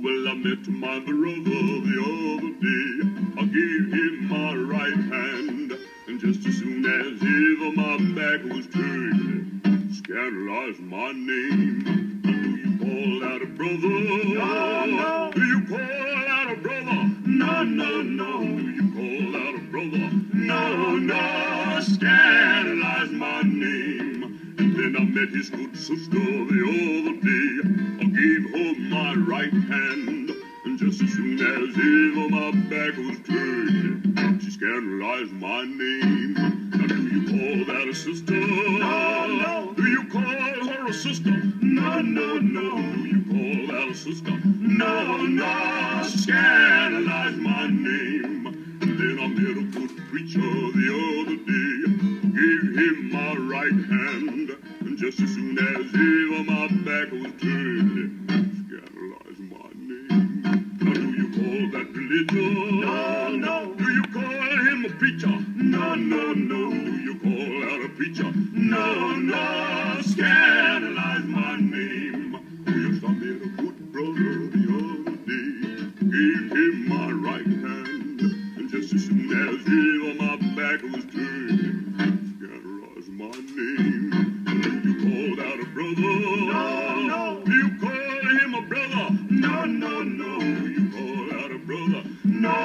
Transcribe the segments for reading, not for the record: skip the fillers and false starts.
well, I met my brother the other day. I gave him my right hand, and just as soon as ever my back was turned, scandalized my name. Do you call that a brother? No, no. Do you call that a brother? No, no, no. Do you call that a brother? No, no. Scandalized my name. And then I met his good sister the other day. I gave her my right hand, and just as soon as ever my back was turned, she scandalized my name. Now do you call that a sister? No, no. Do you call her a sister? No, no, no. Do you call that a sister? No, no. Scandalized my name. And then I met a good preacher the other day. Gave him my right hand, and just as soon as ever my back was turned, scandalized my name. Now do you call that religion? No, no. Do you call him a preacher? No, no, no. Do you call that a preacher? No, no. Scandalized my name. Oh yes, I met a good brother the other day. Gave him my right hand, and just as soon as ever my back was turned, my name. Do you call that a brother? No, no. Do you call him a brother? No, no, no. Do you call that a brother? No,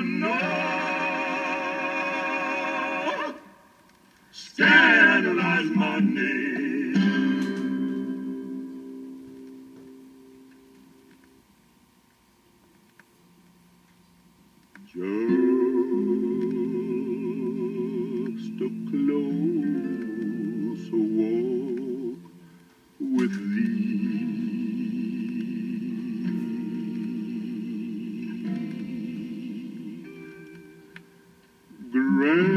no. Scandalize my name. Just a closer walk with thee. Granted,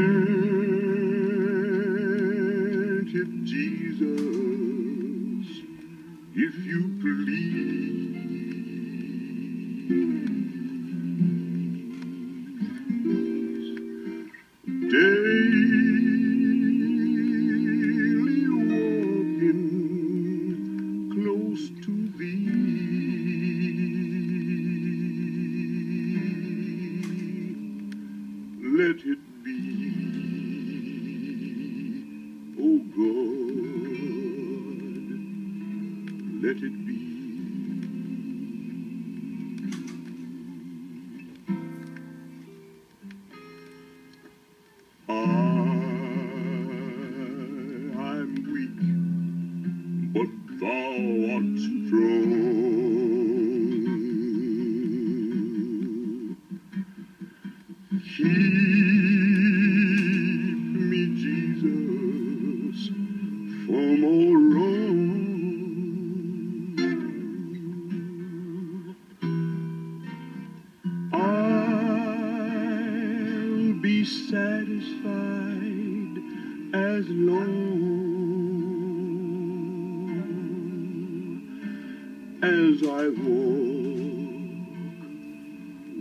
Jesus, if you please. Daily walking close to thee, let it be, oh God, let it be. I'm weak, but thou art strong. Keep me, Jesus, from all wrong. I'll be satisfied as long as I walk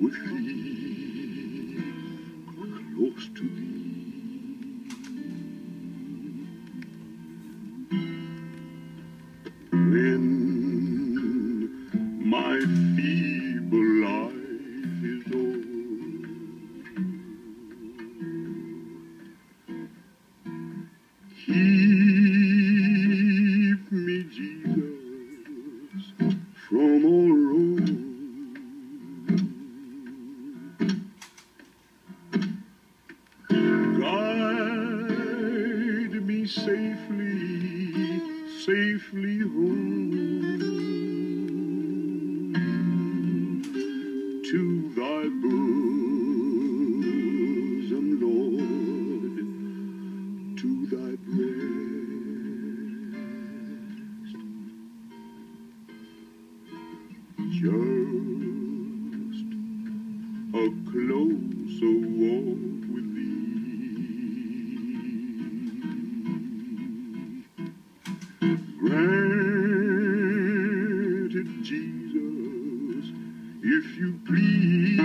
with thee, close to thee. When my feeble life is o'er, keep me, Jesus, from all wrong. Guide me safely home to thy bosom, Lord, to thy breast. Just a closer walk with thee. Granted, Jesus, if you please,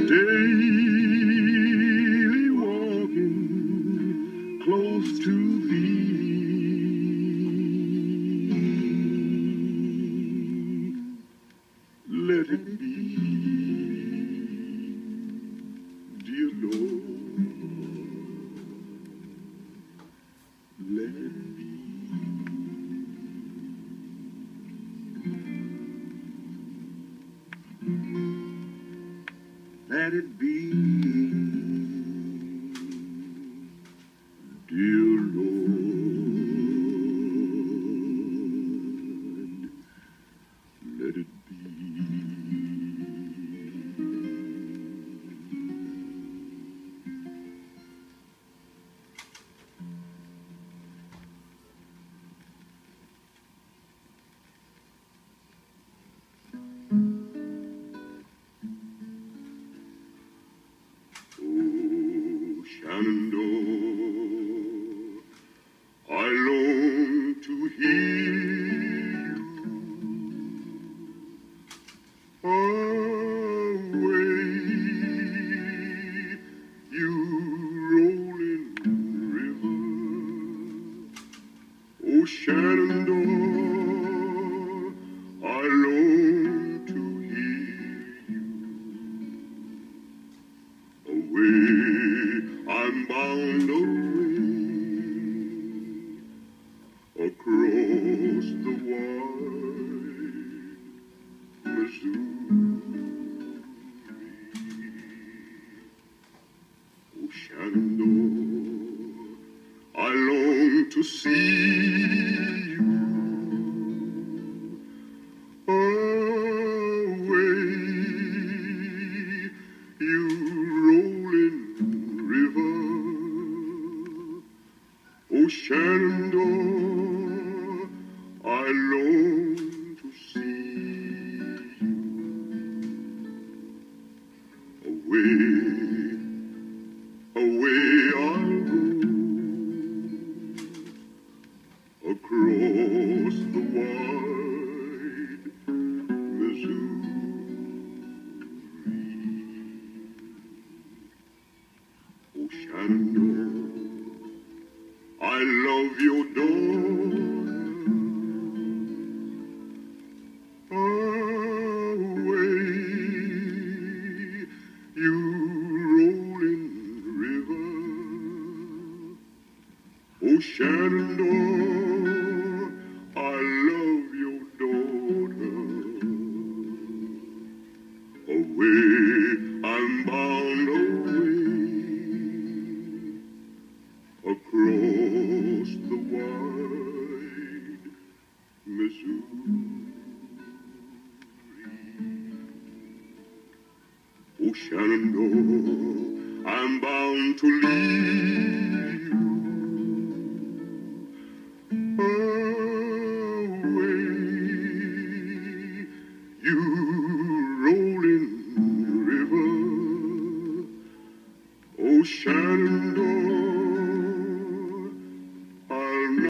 daily walking close to thee, let it be. Let it be, dear Lord, let it be. Shenandoah, I long to hear you away, you rolling river. Oh, Shenandoah, I long to hear you away. I'm bound away across the wide Missouri. Oh, Shenandoah, I long to see you away, you rolling river. Oh, Shenandoah, I long to see you away, away I'll go across the wide Missouri. Oh, Shenandoah, I love your daughter away, you rolling river. Oh, Shenandoah, I love your daughter away. I'm bound away across the wide Missouri. Oh, Shenandoah, I'm bound to leave you away, you rolling river. Oh, Shenandoah,